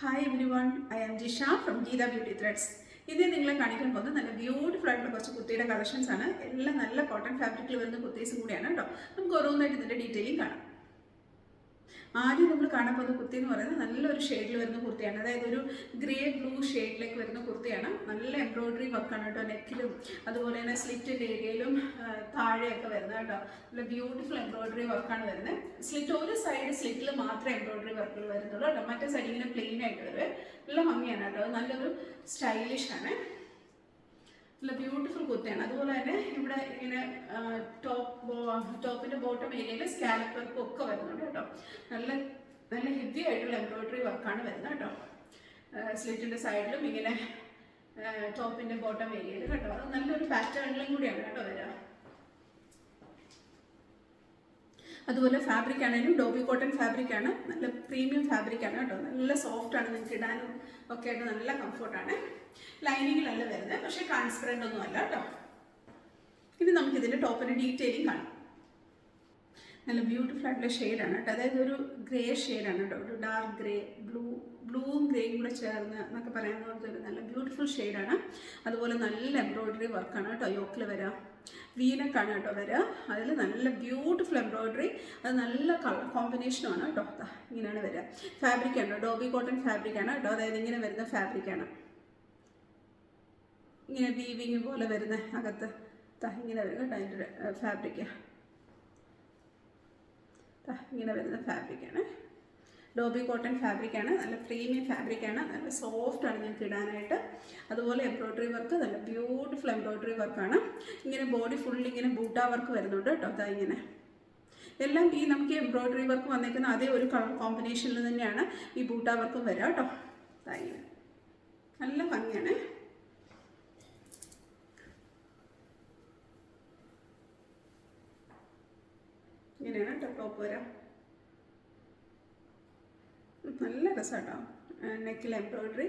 Hi everyone, I am Jisha from Geeta Beauty Threads. ഇത് നിങ്ങളെ കാണിക്കാൻ പോകുന്നത് നല്ല ബ്യൂട്ടിഫുൾ ആയിട്ടുള്ള കുറച്ച് കുത്തിയുടെ കളക്ഷൻസ് ആണ്. എല്ലാം നല്ല കോട്ടൺ ഫാബ്രിക്കിൽ വരുന്ന കുത്തീസും കൂടിയാണ് കേട്ടോ. നമുക്ക് ഓരോന്നായിട്ട് ഇതിൻ്റെ ഡീറ്റെയിലിംഗ് കാണാം. ആദ്യം നമ്മൾ കാണാൻ പോകുന്ന കുർത്തി എന്ന് പറയുന്നത് നല്ലൊരു ഷെയ്ഡിൽ വരുന്ന കുർത്തിയാണ്. അതായത് ഒരു ഗ്രേ ബ്ലൂ ഷെയ്ഡിലേക്ക് വരുന്ന കുർത്തിയാണ്. നല്ല എംബ്രോയിഡറി വർക്കാണ് കേട്ടോ. നെക്കിലും അതുപോലെ തന്നെ സ്ലിറ്റിൻ്റെ ഏരിയയിലും താഴെയൊക്കെ വരുന്നത് കേട്ടോ. നല്ല ബ്യൂട്ടിഫുൾ എംബ്രോയിഡറി വർക്കാണ് വരുന്നത്. സ്ലിറ്റ് ഒരു സൈഡ് സ്ലിറ്റിൽ മാത്രമേ എംബ്രോയിഡറി വർക്കുകൾ വരുന്നുള്ളൂ കേട്ടോ. മറ്റേ സൈഡ് ഇങ്ങനെ പ്ലെയിൻ ആയിട്ട് വരും. നല്ല ഭംഗിയാണ് കേട്ടോ. നല്ലൊരു സ്റ്റൈലിഷ് ആണ്. നല്ല ബ്യൂട്ടിഫുൾ കുർത്തിയാണ്. അതുപോലെ തന്നെ ഇവിടെ ഇങ്ങനെ ടോപ്പിൻ്റെ ബോട്ടം ഏരിയയിൽ സ്കാലപ്പ് വർക്കും ഒക്കെ വരുന്നുണ്ട് കേട്ടോ. നല്ല നല്ല ഹെവി ആയിട്ടുള്ള എംബ്രോയിഡറി വർക്കാണ് വരുന്നത് കേട്ടോ. സ്ലിറ്റിൻ്റെ സൈഡിലും ഇങ്ങനെ ടോപ്പിൻ്റെ ബോട്ടം ഏരിയയിൽ കേട്ടോ. അത് നല്ലൊരു പാറ്റേണിലും കൂടിയാണ് കേട്ടോ വരിക. അതുപോലെ ഫാബ്രിക് ആണെങ്കിലും ഡോബി കോട്ടൺ ഫാബ്രിക് ആണ്. നല്ല പ്രീമിയം ഫാബ്രിക് ആണ് കേട്ടോ. നല്ല സോഫ്റ്റ് ആണ്. നിങ്ങൾക്ക് ഇടാനും ഒക്കെ ആയിട്ട് നല്ല കംഫർട്ടാണ്. ലൈനിങ്ങിലല്ല വരുന്നത്, പക്ഷേ ട്രാൻസ്പെറൻ്റ് ഒന്നും അല്ല കേട്ടോ. ഇനി നമുക്കിതിൻ്റെ ടോപ്പിൻ്റെ ഡീറ്റെയിലിംഗ് കാണാം. നല്ല ബ്യൂട്ടിഫുൾ ആയിട്ടുള്ള ഷെയ്ഡാണ് കേട്ടോ. അതായത് ഒരു ഗ്രേ ഷെയ്ഡാണ് കേട്ടോ. ഒരു ഡാർക്ക് ഗ്രേ, ബ്ലൂവും ഗ്രേയും കൂടെ ചേർന്ന് എന്നൊക്കെ പറയുന്ന പോലത്തെ ഒരു നല്ല ബ്യൂട്ടിഫുൾ ഷെയ്ഡാണ്. അതുപോലെ നല്ല എംബ്രോയിഡറി വർക്കാണ് കേട്ടോ. യോക്കിൽ വരാം, വീനക്കാണ് കേട്ടോ വരിക. അതിൽ നല്ല ബ്യൂട്ടിഫുൾ എംബ്രോയിഡറി, അത് നല്ല കളർ കോമ്പിനേഷനുമാണ് കേട്ടോ. ഇങ്ങനെയാണ് വരിക. ഫാബ്രിക്കാണ് ഡോബി കോട്ടൺ ഫാബ്രിക്കാണ് കേട്ടോ. അതായത് ഇങ്ങനെ വരുന്ന ഫാബ്രിക്കാണ്. ഇങ്ങനെ വീവിങ് പോലെ വരുന്ന അകത്ത് ഇങ്ങനെ വരും കേട്ടോ. അതിൻ്റെ ഫാബ്രിക്ക് ഇങ്ങനെ വരുന്ന ഫാബ്രിക്കാണ്. Dobby cotton ഫാബ്രിക്കാണ്. നല്ല പ്രീമിയം ഫാബ്രിക്കാണ്. നല്ല സോഫ്റ്റാണ് ഞങ്ങൾക്ക് ഇടാനായിട്ട്. അതുപോലെ എംബ്രോയിഡറി വർക്ക് നല്ല ബ്യൂട്ടിഫുൾ എംബ്രോയിഡറി വർക്കാണ്. ഇങ്ങനെ ബോഡി ഫുള്ളി ഇങ്ങനെ ബൂട്ടാ വർക്ക് വരുന്നുണ്ട് കേട്ടോ. ഇങ്ങനെ എല്ലാം ഈ നമുക്ക് എംബ്രോയിഡറി വർക്ക് വന്നേക്കുന്ന അതേ ഒരു കളർ കോമ്പിനേഷനിൽ തന്നെയാണ് ഈ ബൂട്ടാ വർക്കും വരിക കേട്ടോ. ഇങ്ങനെ നല്ല ഭംഗിയാണ്. ഇങ്ങനെയാണ് കേട്ടോ ടോപ്പ് വരാം. നല്ല രസമാട്ടോ. നെക്കിൽ എംബ്രോയിഡറി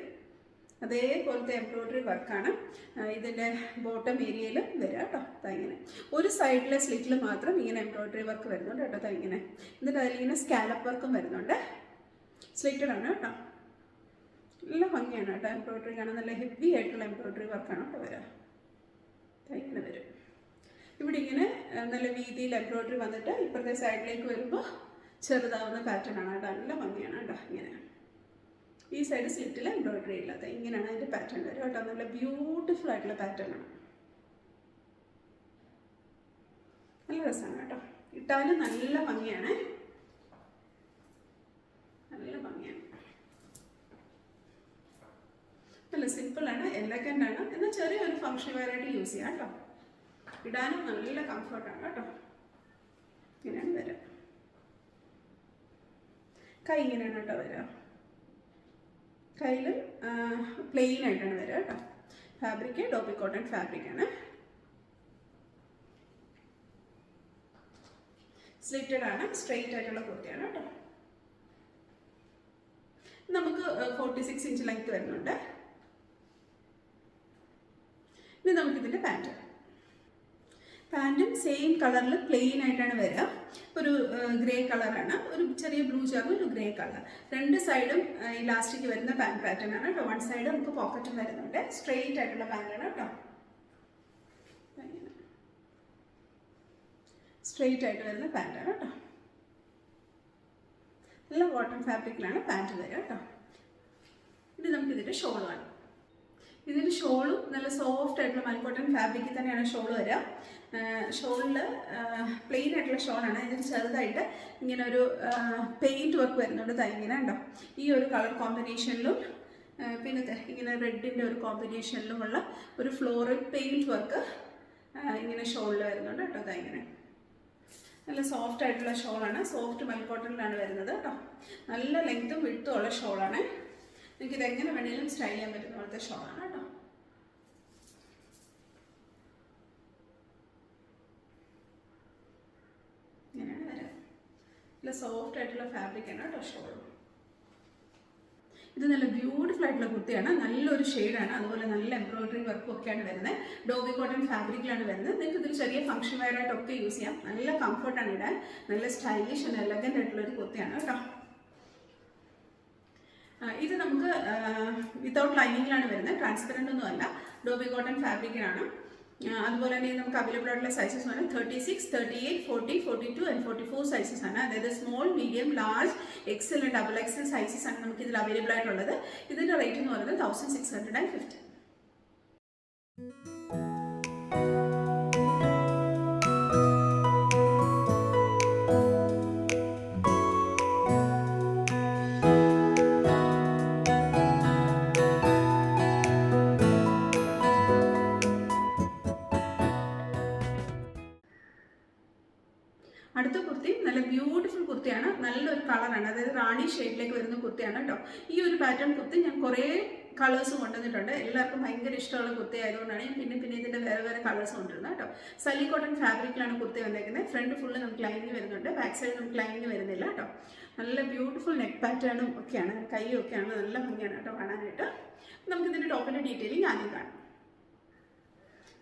അതേപോലത്തെ എംബ്രോയിഡറി വർക്കാണ് ഇതിൻ്റെ ബോട്ടം ഏരിയയിലും വരിക കേട്ടോ. ഇങ്ങനെ ഒരു സൈഡിലെ സ്ലിറ്റിൽ മാത്രം ഇങ്ങനെ എംബ്രോയിഡറി വർക്ക് വരുന്നുണ്ട് കേട്ടോ. ഇങ്ങനെ എന്നിട്ട് അതിലിങ്ങനെ സ്കാലപ്പ് വർക്കും വരുന്നുണ്ട്. സ്ലിറ്റഡാണ് കേട്ടോ. നല്ല ഭംഗിയാണ് കേട്ടോ. എംബ്രോയിഡറി കാണാൻ നല്ല ഹെവി ആയിട്ടുള്ള എംബ്രോയിഡറി വർക്കാണ് കേട്ടോ വരിക. ഇങ്ങനെ വരും. ഇവിടെ ഇങ്ങനെ നല്ല വീതിയിൽ എംബ്രോയിഡറി വന്നിട്ട് ഇപ്പുറത്തെ സൈഡിലേക്ക് വരുമ്പോൾ ചെറുതാവുന്ന പാറ്റേൺ ആണ് കേട്ടോ. നല്ല ഭംഗിയാണ് കേട്ടോ. ഇങ്ങനെ ഈ സൈഡ് സ്ലിറ്റിൽ എംബ്രോയിഡറി ഇല്ലാത്ത ഇങ്ങനെയാണ് അതിൻ്റെ പാറ്റേൺ വരും കേട്ടോ. നല്ല ബ്യൂട്ടിഫുൾ ആയിട്ടുള്ള പാറ്റേൺ ആണ്. നല്ല രസമാണ് കേട്ടോ. ഇട്ടാലും നല്ല ഭംഗിയാണ്. നല്ല ഭംഗിയാണ്. നല്ല സിമ്പിളാണ്, എലഗൻ്റ് ആണ്. എന്നാൽ ചെറിയൊരു ഫംഗ്ഷൻ വെയറായിട്ട് യൂസ് ചെയ്യാം കേട്ടോ. ഇടാനും നല്ല കംഫർട്ടാണ് കേട്ടോ. ഇങ്ങനെയാണ് വരിക. കൈ ഇങ്ങനെയാണ് കേട്ടോ വരിക. കയ്യിൽ പ്ലെയിൻ ആയിട്ടാണ് വരിക കേട്ടോ. ഫാബ്രിക് ഡോബി കോട്ടൺ ഫാബ്രിക്കാണ്. സ്ലിറ്റഡ് ആണ്. സ്ട്രെയിറ്റ് ആയിട്ടുള്ള കുർത്തിയാണ് കേട്ടോ. നമുക്ക് 46 ഇഞ്ച് ലെങ്ത് വരുന്നുണ്ട്. ഇനി നമുക്കിതിൻ്റെ പാൻറ്റും സെയിം കളറിൽ പ്ലെയിൻ ആയിട്ടാണ് വരിക. ഒരു ഗ്രേ കളറാണ്. ഒരു ചെറിയ ബ്ലൂ ചേർന്ന് ഒരു ഗ്രേ കളർ. രണ്ട് സൈഡും ഇലാസ്റ്റിക് വരുന്ന പാൻറ്റ് പാറ്റേൺ ആണ് കേട്ടോ. വൺ സൈഡ് നമുക്ക് പോക്കറ്റും വരുന്നുണ്ട്. സ്ട്രെയിറ്റ് ആയിട്ടുള്ള പാൻറ്റാണ് കേട്ടോ. സ്ട്രെയിറ്റ് ആയിട്ട് വരുന്ന പാൻറ്റാണ് കേട്ടോ. നല്ല കോട്ടൺ ഫാബ്രിക്കിലാണ് പാൻറ്റ് വരിക കേട്ടോ. ഇത് നമുക്കിതിൻ്റെ ഷോൾ കാണാം. ഇതിൻ്റെ ഷോളും നല്ല സോഫ്റ്റ് ആയിട്ടുള്ള മൽക്കോട്ടൺ ഫാബ്രിക്കിൽ തന്നെയാണ് ഷോൾ വരിക. ഷോളിൽ പ്ലെയിൻ ആയിട്ടുള്ള ഷോളാണ്. ഇതിന് ചെറുതായിട്ട് ഇങ്ങനെ ഒരു പെയിൻറ്റ് വർക്ക് വരുന്നുണ്ട്. ഇങ്ങനെ ഉണ്ടോ. ഈ ഒരു കളർ കോമ്പിനേഷനിലും പിന്നെ ഇങ്ങനെ റെഡിൻ്റെ ഒരു കോമ്പിനേഷനിലുമുള്ള ഒരു ഫ്ലോറൽ പെയിൻറ്റ് വർക്ക് ഇങ്ങനെ ഷോളിൽ വരുന്നുണ്ട് കേട്ടോ. ഇങ്ങനെ നല്ല സോഫ്റ്റ് ആയിട്ടുള്ള ഷോളാണ്. സോഫ്റ്റ് മൽക്കോട്ടണിലാണ് വരുന്നത് കേട്ടോ. നല്ല ലെങ്ത്തും വിഡ്ത്തും ഉള്ള ഷോളാണ്. നിങ്ങൾക്ക് ഇതെങ്ങനെ വേണമെങ്കിലും സ്റ്റൈൽ ചെയ്യാൻ പറ്റുന്ന പോലത്തെ ഷോളാണ് കേട്ടോ. ഇങ്ങനെയാണ് വരാം. നല്ല സോഫ്റ്റ് ആയിട്ടുള്ള ഫാബ്രിക്കാണ് കേട്ടോ ഷോൾ. ഇത് നല്ല ബ്യൂട്ടിഫുൾ ആയിട്ടുള്ള കുർത്തിയാണ്. നല്ലൊരു ഷെയ്ഡാണ്. അതുപോലെ നല്ല എംബ്രോയിഡറി വർക്കും ഒക്കെയാണ് വരുന്നത്. ഡോബി കോട്ടൺ ഫാബ്രിക്കിലാണ് വരുന്നത്. നിങ്ങൾക്ക് ഇതിൽ ചെറിയ ഫംഗ്ഷൻ വെയറായിട്ടൊക്കെ യൂസ് ചെയ്യാം. നല്ല കംഫർട്ടാണ് ഇടാൻ. നല്ല സ്റ്റൈലിഷ് ആൻഡ് എലഗൻ്റ് ആയിട്ടുള്ളൊരു കുർത്തിയാണ് കേട്ടോ. ഇത് നമുക്ക് വിത്തൗട്ട് ലൈനിങ്ങിലാണ് വരുന്നത്, ട്രാൻസ്പെറൻ്റ് ഒന്നും അല്ല, ഡോബി കോട്ടൺ ഫാബ്രിക്കിനാണ്. അതുപോലെ തന്നെ നമുക്ക് അവൈലബിൾ ആയിട്ടുള്ള സൈസസ് ആണ് 36, 38, 40, 42 ആൻഡ് 44 സൈസസ് ആണ്. അതായത് small, medium, large, XL, double XL sizes ആണ് നമുക്ക് ഇതിൽ അവൈലബിൾ ആയിട്ടുള്ളത്. ഇതിൻ്റെ റേറ്റ് എന്ന് പറയുന്നത് 1650. അടുത്ത കുർത്തി നല്ല ബ്യൂട്ടിഫുൾ കുർത്തിയാണ്, നല്ലൊരു കളറാണ്, അതായത് റാണി ഷെയ്ഡിലേക്ക് വരുന്ന കുർത്തിയാണ് കേട്ടോ. ഈ ഒരു പാറ്റേൺ കുർത്തി ഞാൻ കുറേ കളേഴ്സ് കൊണ്ടുവന്നിട്ടുണ്ട്. എല്ലാവർക്കും ഭയങ്കര ഇഷ്ടമുള്ള കുർത്തി ആയതുകൊണ്ടാണ് ഞാൻ പിന്നെ ഇതിൻ്റെ വേറെ കളേഴ്സ് കൊണ്ടുവരുന്നത് കേട്ടോ. സലി കോട്ടൺ ഫാബ്രിക്കിലാണ് കുർത്തി വന്നേക്കുന്നത്. ഫ്രണ്ട് ഫുള്ള് നമുക്ക് ലൈനിങ് വരുന്നുണ്ട്, ബാക്ക് സൈഡ് നമുക്ക് ലൈനിങ് വരുന്നില്ല കേട്ടോ. നല്ല ബ്യൂട്ടിഫുൾ നെക്ക് പാറ്റേണും ഒക്കെയാണ്, കൈയും ഒക്കെയാണ്, നല്ല ഭംഗിയാണ് കേട്ടോ കാണാനായിട്ട്. നമുക്കിതിൻ്റെ ടോപ്പിൻ്റെ ഡീറ്റെയിലിംഗ് ആദ്യം കാണാം.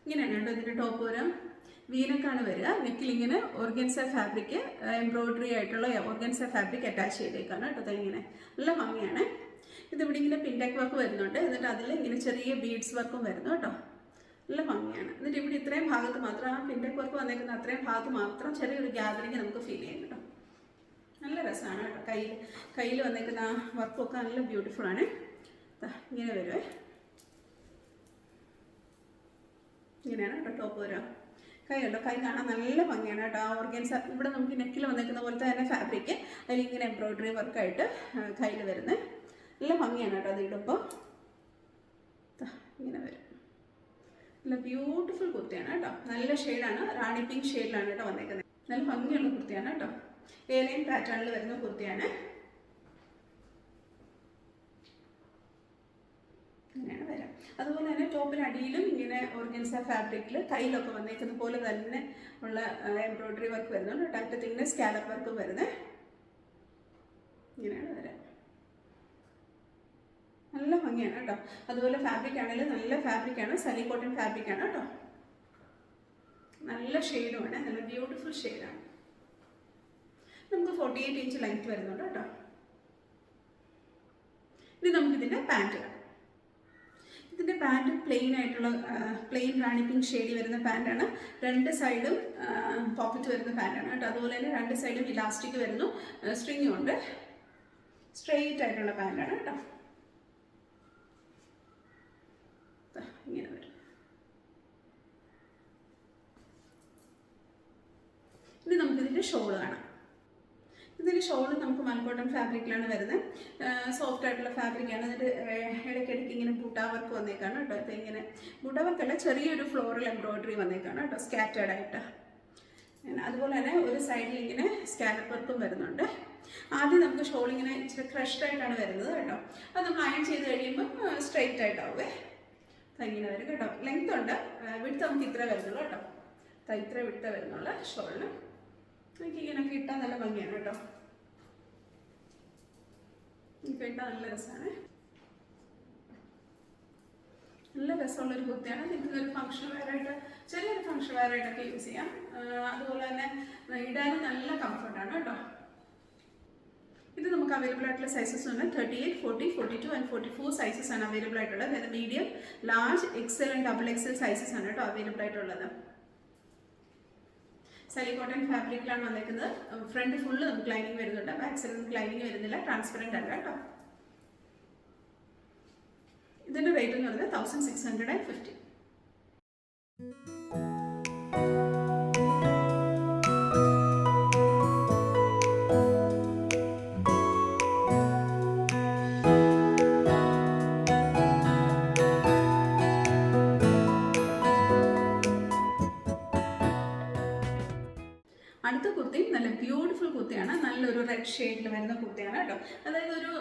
ഇങ്ങനെയാണ് കേട്ടോ ഇതിൻ്റെ ടോപ്പ് വരാം. വീനക്കാണ് വരിക. നെക്കിൽ ഇങ്ങനെ ഓർഗൻസ ഫാബ്രിക്, എംബ്രോയിഡറി ആയിട്ടുള്ള ഓർഗൻസ ഫാബ്രിക് അറ്റാച്ച് ചെയ്തേക്കാണ് കേട്ടോ. ഇങ്ങനെ നല്ല ഭംഗിയാണ്. ഇതിവിടെ ഇങ്ങനെ പിൻടെക് വർക്ക് വരുന്നുണ്ട്, എന്നിട്ട് അതിൽ ഇങ്ങനെ ചെറിയ ബീഡ്സ് വർക്കും വരുന്നു കേട്ടോ. നല്ല ഭംഗിയാണ്. എന്നിട്ട് ഇവിടെ ഇത്രയും ഭാഗത്ത് മാത്രം, ആ പിൻടെക് വർക്ക് വന്നേക്കുന്ന അത്രയും ഭാഗത്ത് മാത്രം ചെറിയൊരു ഗ്യാതറിങ് നമുക്ക് ഫീൽ ചെയ്യും കേട്ടോ. നല്ല രസമാണ് കേട്ടോ. കയ്യിൽ വന്നേക്കുന്ന ആ വർക്കൊക്കെ നല്ല ബ്യൂട്ടിഫുള്ളാണ്. ഇങ്ങനെ വരുവേ, ഇങ്ങനെയാണ് കേട്ടോ ടോപ്പ് വരിക. കൈ ഉണ്ടോ, കൈ കാണാൻ നല്ല ഭംഗിയാണ് കേട്ടോ. ആ ഓർഗൻസ ഇവിടെ നമുക്ക് നെക്കിൽ വന്നേക്കുന്ന പോലത്തെ തന്നെ ഫാബ്രിക്ക് അതിലിങ്ങനെ എംബ്രോയിഡറി വർക്കായിട്ട് കയ്യിൽ വരുന്നത് നല്ല ഭംഗിയാണ് കേട്ടോ. അത് ഇടുമ്പോൾ ഇങ്ങനെ വരും. നല്ല ബ്യൂട്ടിഫുൾ കുർത്തിയാണ് കേട്ടോ. നല്ല ഷെയ്ഡാണ്, റാണി പിങ്ക് ഷെയ്ഡിലാണ് കേട്ടോ വന്നേക്കുന്നത്. നല്ല ഭംഗിയുള്ള കുർത്തിയാണ് കേട്ടോ. ഏലിയൻ പാറ്റേണിൽ വരുന്ന കുർത്തിയാണ്. ഇങ്ങനെയാണ് വരാം. അതുപോലെ തന്നെ ടോപ്പിന് അടിയിലും ഇങ്ങനെ ഓർഗൻസ ഫാബ്രിക്കിൽ കയ്യിലൊക്കെ വന്നേക്കുന്ന പോലെ തന്നെ ഉള്ള എംബ്രോയിഡറി വർക്ക് വരുന്നുണ്ട് കേട്ടോ. അറ്റത്ത് ഇങ്ങനെ സ്കാലപ്പ് വർക്കും വരുന്നത്. ഇങ്ങനെയാണ് വരാം. നല്ല ഭംഗിയാണ് കേട്ടോ. അതുപോലെ ഫാബ്രിക് ആണെങ്കിലും നല്ല ഫാബ്രിക്കാണ്, സലി കോട്ടൺ ഫാബ്രിക്കാണ് കേട്ടോ. നല്ല ഷെയ്ഡുമാണ്, നല്ല ബ്യൂട്ടിഫുൾ ഷെയ്ഡാണ്. നമുക്ക് 48 ഇഞ്ച് ലെങ്ത് വരുന്നുണ്ട് കേട്ടോ. ഇനി നമുക്കിതിൻ്റെ പാൻറ്റ് കാണാം. ഇതിൻ്റെ പാൻറ്റ് പ്ലെയിൻ ആയിട്ടുള്ള പ്ലെയിൻ റാണി പിങ്ക് ഷെയ്ഡിൽ വരുന്ന പാൻറ്റാണ്. രണ്ട് സൈഡും പോക്കറ്റ് വരുന്ന പാൻറ്റാണ് കേട്ടോ. അതുപോലെ തന്നെ രണ്ട് സൈഡും ഇലാസ്റ്റിക് വരുന്നു, സ്ട്രിങ്ങും ഉണ്ട്. സ്ട്രെയിറ്റ് ആയിട്ടുള്ള പാൻറ്റാണ് കേട്ടോ. ഇങ്ങനെ വരും. ഇനി നമുക്കിതിൻ്റെ ഷോള് കാണാം. ഇതിൻ്റെ ഷോള് നമുക്ക് മൽക്കോട്ടൺ ഫാബ്രിക്കിലാണ് വരുന്നത്. സോഫ്റ്റ് ആയിട്ടുള്ള ഫാബ്രിക്കാണ്. എന്നിട്ട് ഇടയ്ക്കിടയ്ക്ക് ഇങ്ങനെ ബൂട്ടാ വർക്ക് വന്നേക്കാണ് കേട്ടോ. ഇപ്പോൾ ഇങ്ങനെ ബൂട്ടാ വർക്കല്ല, ചെറിയൊരു ഫ്ലോറൽ എംബ്രോയിഡറി വന്നേക്കാണ് കേട്ടോ, സ്കാറ്റേർഡ് ആയിട്ട്. അതുപോലെ തന്നെ ഒരു സൈഡിൽ ഇങ്ങനെ സ്കാലപ്പ് വർക്കും വരുന്നുണ്ട്. ആദ്യം നമുക്ക് ഷോൾ ഇങ്ങനെ ഇച്ചിരി ക്രഷ്ഡ് ആയിട്ടാണ് വരുന്നത് കേട്ടോ. അത് നമ്മൾ അയൺ ചെയ്ത് കഴിയുമ്പോൾ സ്ട്രെയിറ്റ് ആയിട്ടാവേ. ഇങ്ങനെ വരും കേട്ടോ. ലെങ്ത് ഉണ്ട്, വിഡ്ത്ത് നമുക്ക് ഇത്ര വരുന്നുള്ളൂ കേട്ടോ. ഇത്ര വിഡ്ത്ത് വരുന്നുള്ള ഷോളിന് എനിക്ക് ഇങ്ങനെയൊക്കെ ഇട്ടാൽ നല്ല ഭംഗിയാണ് കേട്ടോ. എനിക്ക് ഇട്ടാൽ നല്ല രസമാണ്, നല്ല രസമുള്ളൊരു കുർത്തിയാണ്. നിങ്ങൾക്ക് ഒരു ഫംഗ്ഷൻ വെയറായിട്ട്, ചെറിയൊരു ഫംഗ്ഷൻ വെയറായിട്ടൊക്കെ യൂസ് ചെയ്യാം. അതുപോലെ തന്നെ ഇടാനും നല്ല കംഫർട്ടാണ് കേട്ടോ. ഇത് നമുക്ക് അവൈലബിൾ ആയിട്ടുള്ള സൈസസ് ഉണ്ട്. 38, 40, 42 ആൻഡ് 44 സൈസസ് ആണ് അവൈലബിൾ ആയിട്ടുള്ളത്. അതായത് medium, large, Excel and double XL sizes ആണ് കേട്ടോ അവൈലബിൾ ആയിട്ടുള്ളത്. സലി കോട്ടൺ ഫാബ്രിക്കിലാണ് വന്നേക്കുന്നത്. ഫ്രണ്ട് ഫുള്ള് നമുക്ക് ലൈനിങ് വരുന്നുണ്ട്, ബാക്ക് സൈഡ് നമുക്ക് ലൈനിങ് വരുന്നില്ല, ട്രാൻസ്പെറൻ്റ് അല്ല കേട്ടോ. ഇതിൻ്റെ റേറ്റ് എന്ന് പറയുന്നത് 1650. അടുത്ത കുർത്തി നല്ല ബ്യൂട്ടിഫുൾ കുർത്തിയാണ്. നല്ലൊരു റെഡ് ഷെയ്ഡിൽ വരുന്ന കുർത്തിയാണ് കേട്ടോ. അതായത് ഒരു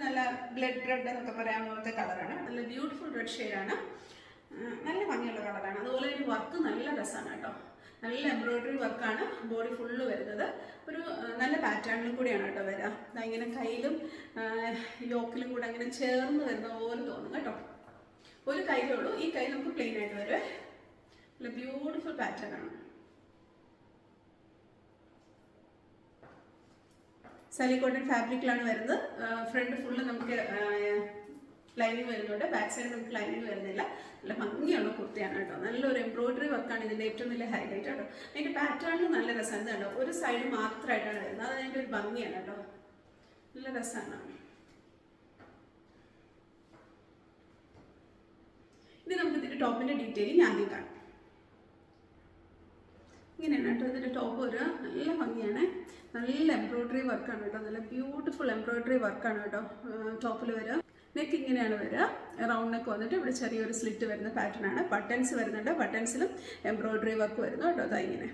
നല്ല ബ്ലഡ് റെഡ് എന്നൊക്കെ പറയാൻ പോലത്തെ കളറാണ്. നല്ല ബ്യൂട്ടിഫുൾ റെഡ് ഷെയ്ഡാണ്, നല്ല ഭംഗിയുള്ള കളറാണ്. അതുപോലെ ഒരു വർക്ക് നല്ല രസമാണ് കേട്ടോ. നല്ല എംബ്രോയിഡറി വർക്കാണ് ബോഡി ഫുള്ള് വരുന്നത്. ഒരു നല്ല പാറ്റേണിലും കൂടിയാണ് കേട്ടോ വരിക. ഇങ്ങനെ കയ്യിലും യോക്കിലും കൂടെ അങ്ങനെ ചേർന്ന് വരുന്ന പോലെ തോന്നും കേട്ടോ. ഒരു കൈയിലേ ഉള്ളൂ, ഈ കൈ നമുക്ക് പ്ലെയിൻ ആയിട്ട് വരുവേ. നല്ല ബ്യൂട്ടിഫുൾ പാറ്റേൺ ആണ്. സലി കോട്ടൺ ഫാബ്രിക്കിലാണ് വരുന്നത്. ഫ്രണ്ട് ഫുള്ള് നമുക്ക് ലൈനിങ് വരുന്നുണ്ട്, ബാക്ക് സൈഡ് നമുക്ക് ലൈനിങ് വരുന്നില്ല. നല്ല ഭംഗിയുള്ള കുർത്തിയാണ് കേട്ടോ. നല്ലൊരു എംബ്രോയിഡറി വർക്കാണ് ഇതിൻ്റെ ഏറ്റവും വലിയ ഹൈലൈറ്റ് കേട്ടോ. അതിൻ്റെ പാറ്റേണിൽ നല്ല രസമാണ് കേട്ടോ. ഒരു സൈഡ് മാത്രമായിട്ടാണ് വരുന്നത്, അത് അതിൻ്റെ ഒരു ഭംഗിയാണ് കേട്ടോ. നല്ല രസമാണ്. ഇനി നമുക്ക് ഇതിൻ്റെ ടോപ്പിൻ്റെ ഡീറ്റെയിലിംഗ് ആദ്യം കാണാം. ഇങ്ങനെയാണ് കേട്ടോ ഇതിൻ്റെ ടോപ്പ് വരിക. നല്ല ഭംഗിയാണ്, നല്ല എംബ്രോയിഡറി വർക്കാണ് കേട്ടോ. നല്ല ബ്യൂട്ടിഫുൾ എംബ്രോയിഡറി വർക്കാണ് കേട്ടോ ടോപ്പിൽ വരിക. നെക്ക് ഇങ്ങനെയാണ് വരിക, റൗണ്ട് നെക്ക് വന്നിട്ട് ഇവിടെ ചെറിയൊരു സ്ലിറ്റ് വരുന്ന പാറ്റേൺ ആണ്. ബട്ടൺസ് വരുന്നുണ്ട്, ബട്ടൺസിലും എംബ്രോയിഡറി വർക്ക് വരുന്നു കേട്ടോ. അതാ ഇങ്ങനെ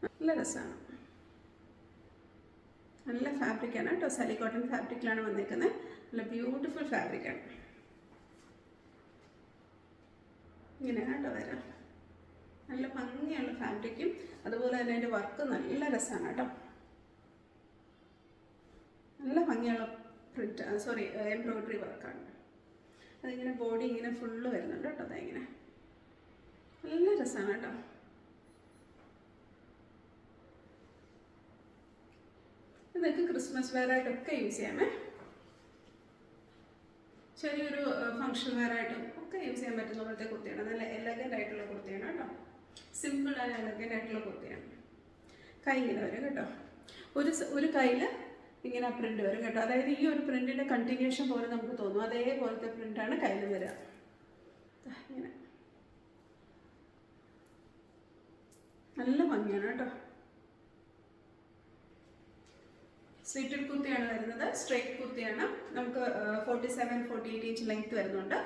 നല്ല രസമാണ്. നല്ല ഫാബ്രിക്കാണ് കേട്ടോ, സലി കോട്ടൺ ഫാബ്രിക്കിലാണ് വന്നിരിക്കുന്നത്. നല്ല ബ്യൂട്ടിഫുൾ ഫാബ്രിക്കാണ്. ഇങ്ങനെയാണ് കേട്ടോ വരിക. നല്ല ഭംഗിയുള്ള ഫാബ്രിക്കും അതുപോലെ തന്നെ അതിൻ്റെ വർക്ക് നല്ല രസമാണ് കേട്ടോ. നല്ല ഭംഗിയുള്ള എംബ്രോയിഡറി വർക്കാണ്. അതിങ്ങനെ ബോഡി ഇങ്ങനെ ഫുള്ള് വരുന്നുണ്ട് കേട്ടോ. അതിങ്ങനെ നല്ല രസമാണ് കേട്ടോ. ഇതൊക്കെ ക്രിസ്മസ് വെയറായിട്ടൊക്കെ യൂസ് ചെയ്യാമേ. ചെറിയൊരു ഫങ്ഷൻ വെയറായിട്ടും ഒക്കെ യൂസ് ചെയ്യാൻ പറ്റുന്ന പോലത്തെ കുർത്തിയാണ്. നല്ല എലഗൻ്റ് ആയിട്ടുള്ള കുർത്തിയാണ് കേട്ടോ. സിമ്പിൾ ആൻഡ് എലഗൻ്റ് ആയിട്ടുള്ള കുർത്തിയാണ്. കൈ ഇങ്ങനെ വരും കേട്ടോ. ഒരു കയ്യിൽ ഇങ്ങനെ പ്രിന്റ് വരും കേട്ടോ. അതായത് ഈ ഒരു പ്രിന്റിന്റെ കണ്ടിന്യൂഷൻ പോലെ നമുക്ക് തോന്നും. അതേപോലത്തെ പ്രിന്റാണ് കയ്യിൽ വരിക. ഇങ്ങനെ നല്ല ഭംഗിയാണ് കേട്ടോ. സ്ലിറ്റഡ് കുർത്തിയാണ് വരുന്നത്, സ്ട്രൈറ്റ് കുർത്തിയാണ്. നമുക്ക് 47-48 ഇഞ്ച് ലെങ്ത് വരുന്നുണ്ട്.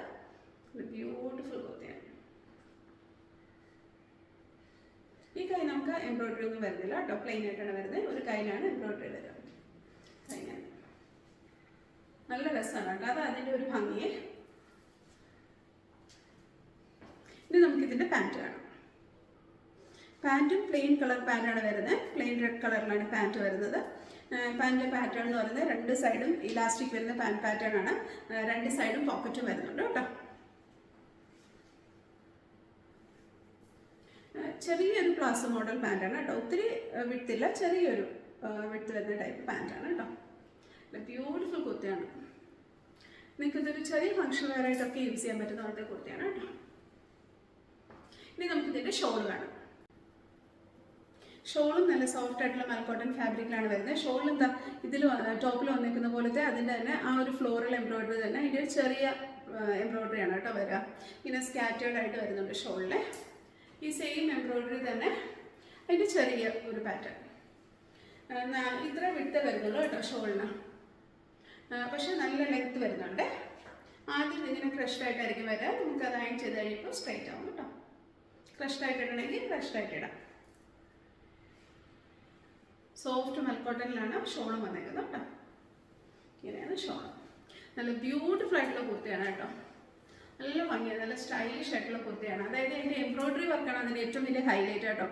ബ്യൂട്ടിഫുൾ കുർത്തിയാണ്. ഈ കൈ നമുക്ക് എംബ്രോയിഡറി ഒന്നും വരുന്നില്ല കേട്ടോ, പ്ലെയിൻ ആയിട്ടാണ് വരുന്നത്. ഒരു കൈയിലാണ് എംബ്രോയിഡറി വരിക. നല്ല രസമാണ് കേട്ടോ, അത് അതിൻ്റെ ഒരു ഭംഗിയെ. ഇനി നമുക്കിതിൻ്റെ പാൻറ്റ് കാണാം. പാൻറ്റും പ്ലെയിൻ കളർ പാൻറ്റാണ് വരുന്നത്. പ്ലെയിൻ റെഡ് കളറിലാണ് പാൻറ്റ് വരുന്നത്. പാൻറ്റിൻ്റെ പാറ്റേൺ എന്ന് പറയുന്നത് രണ്ട് സൈഡും ഇലാസ്റ്റിക് വരുന്ന പാൻറ്റ് പാറ്റേൺ ആണ്. രണ്ട് സൈഡും പോക്കറ്റും വരുന്നുണ്ട് കേട്ടോ. ചെറിയൊരു പ്ലാസോ മോഡൽ പാൻറ്റാണ് കേട്ടോ. ഒത്തിരി വിട്ടില്ല, ചെറിയൊരു വിട്ട് വരുന്ന ടൈപ്പ് പാൻറ്റാണ് കേട്ടോ. ബ്യൂട്ടിഫുൾ കുർത്തിയാണ്. നിങ്ങൾക്കിതൊരു ചെറിയ ഫങ്ഷൻ വെയറായിട്ടൊക്കെ യൂസ് ചെയ്യാൻ പറ്റുന്ന പോലത്തെ കുർത്തിയാണ് കേട്ടോ. ഇനി നമുക്കിതിൻ്റെ ഷോൾ കാണാം. ഷോളും നല്ല സോഫ്റ്റ് ആയിട്ടുള്ള മൽക്കോട്ടൺ ഫാബ്രിക്കിലാണ് വരുന്നത്. ഷോൾ എന്താ ഇതിൽ ടോപ്പിൽ വന്നിരിക്കുന്ന പോലത്തെ അതിൻ്റെ തന്നെ ആ ഒരു ഫ്ലോറൽ എംബ്രോയിഡറി തന്നെ ഇതിൻ്റെ ഒരു ചെറിയ എംബ്രോയിഡറി ആണ് കേട്ടോ വരിക. ഇങ്ങനെ സ്കാറ്റേർഡ് ആയിട്ട് വരുന്നുണ്ട് ഷോളിൽ. ഈ സെയിം എംബ്രോയിഡറി തന്നെ അതിൻ്റെ ചെറിയ ഒരു പാറ്റേൺ. ഇത്ര വിട്ട് വരുന്നുള്ളൂ കേട്ടോ ഷോളിന്. പക്ഷെ നല്ല ലെങ്ത് വരുന്നുണ്ട്. ആദ്യം ഇങ്ങനെ ക്രഷ്ഡ് ആയിട്ടായിരിക്കും വരിക. നമുക്ക് അത് അയൺ ചെയ്ത് കഴിയുമ്പോൾ സ്ട്രൈറ്റ് ആവും കേട്ടോ. ക്രഷ്ഡ് ആയിട്ട് ഇടണമെങ്കിൽ ക്രഷ്ഡ് ആയിട്ട് ഇടാം. സോഫ്റ്റ് മൽക്കോട്ടനിലാണ് ഷോളും വന്നേക്കുന്നത് കേട്ടോ. ഇങ്ങനെയാണ് ഷോൾ. നല്ല ബ്യൂട്ടിഫുൾ ആയിട്ടുള്ള കുർത്തിയാണ് കേട്ടോ. നല്ല ഭംഗിയാണ്, നല്ല സ്റ്റൈലിഷ് ആയിട്ടുള്ള കുർത്തിയാണ്. അതായത് അതിൻ്റെ എംബ്രോയിഡറി വർക്കാണ് അതിൻ്റെ ഏറ്റവും വലിയ ഹൈലൈറ്റ് കേട്ടോ.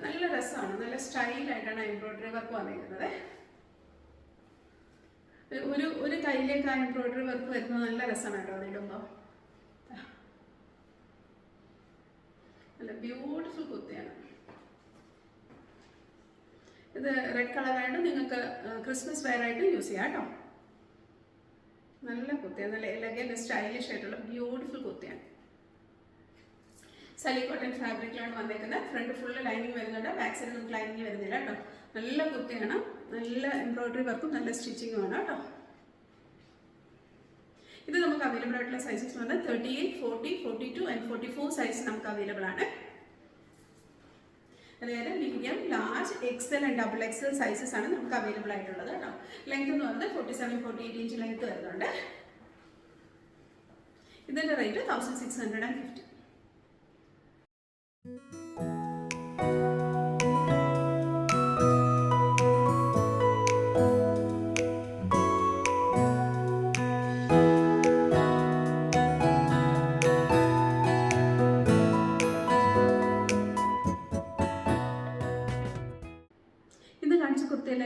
നല്ല രസമാണ്, നല്ല സ്റ്റൈലായിട്ടാണ് എംബ്രോയിഡറി വർക്ക് വന്നിരിക്കുന്നത്. ഒരു കയ്യിലേക്ക് ആ എംബ്രോയിഡറി വർക്ക് വരുന്നത് നല്ല രസമാണ് കേട്ടോ അതിടുമ്പോൾ. നല്ല ബ്യൂട്ടിഫുൾ കുർത്തിയാണ്. ഇത് റെഡ് കളറായിട്ട് നിങ്ങൾക്ക് ക്രിസ്മസ് വെയറായിട്ട് യൂസ് ചെയ്യാം കേട്ടോ. നല്ല കുർത്തിയാണ്, നല്ല എലഗന്റ് സ്റ്റൈലിഷ് ആയിട്ടുള്ള ബ്യൂട്ടിഫുൾ കുർത്തിയാണ്. സലി കോട്ടൺ ഫാബ്രിക്കിലാണ് വന്നേക്കുന്നത്. ഫ്രണ്ട് ഫുള്ള് ലൈനിങ് വരുന്നുണ്ട്, ബാക്ക് സൈഡ് നമുക്ക് ലൈനിങ് വരുന്നില്ല കേട്ടോ. നല്ല കുർത്തിയാണ്, നല്ല എംബ്രോയിഡറി വർക്കും നല്ല സ്റ്റിച്ചിങ്ങുമാണ് കേട്ടോ. ഇത് നമുക്ക് അവൈലബിൾ ആയിട്ടുള്ള സൈസസ് വന്ന് 38, 40, 42 ആൻഡ് 44 സൈസ് നമുക്ക് അവൈലബിൾ ആണ്. അതായത് medium, large, Excel and double XL sizes ആണ് നമുക്ക് അവൈലബിൾ ആയിട്ടുള്ളത് കേട്ടോ. ലെങ്ത് എന്ന് പറയുന്നത് 47-48 ഇഞ്ച് ലെങ്ത് വരുന്നുണ്ട്. ഇതിൻ്റെ റേറ്റ് 1650.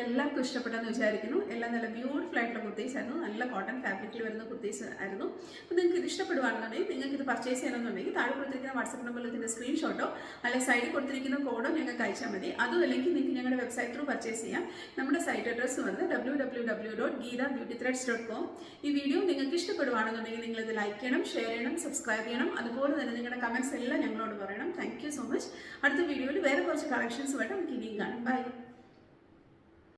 എല്ലാവർക്കും ഇഷ്ടപ്പെട്ടെന്ന് വിചാരിക്കുന്നു. എല്ലാം നല്ല ബ്യൂട്ടിഫുൾ ബ്യൂട്ടിഫുൾ ആയിട്ടുള്ള കുർത്തീസ് ആയിരുന്നു, നല്ല കോട്ടൺ ഫാബ്രിക്കിൽ വരുന്ന കുർത്തീസ് ആയിരുന്നു. അപ്പോൾ നിങ്ങൾക്ക് ഇത് ഇഷ്ടപ്പെടുവാണെന്നുണ്ടെങ്കിൽ, നിങ്ങൾക്ക് ഇത് പർച്ചേസ് ചെയ്യണമെന്നുണ്ടെങ്കിൽ താഴെ കൊടുത്തിരിക്കുന്ന വാട്സപ്പ് നമ്പറിൽ ഇതിൻ്റെ സ്ക്രീൻഷോട്ടോ അല്ലെങ്കിൽ സൈഡിൽ കൊടുത്തിരിക്കുന്ന കോഡോ ഞങ്ങൾക്ക് അയച്ചാൽ മതി. അതും അല്ലെങ്കിൽ നിങ്ങൾക്ക് ഞങ്ങളുടെ വെബ്സൈറ്റ് ത്രൂ പർച്ചേസ് ചെയ്യാം. നമ്മുടെ സൈറ്റ് അഡ്രസ്സ് വന്ന് www.geethabeautythreads.com. ഈ വീഡിയോ നിങ്ങൾക്ക് ഇഷ്ടപ്പെടുവാണെന്നുണ്ടെങ്കിൽ നിങ്ങളിത് ലൈക്ക് ചെയ്യണം, ഷെയർ ചെയ്യണം, സബ്സ്ക്രൈബ് ചെയ്യണം. അതുപോലെ തന്നെ നിങ്ങളുടെ കമൻറ്റ്സ് എല്ലാം ഞങ്ങളോട് പറയണം. Thank you so much. അടുത്ത വീഡിയോയിൽ വേറെ കുറച്ച് കളക്ഷൻസുമായിട്ട് നമുക്ക് ഇനിയും കാണാം. ബൈ.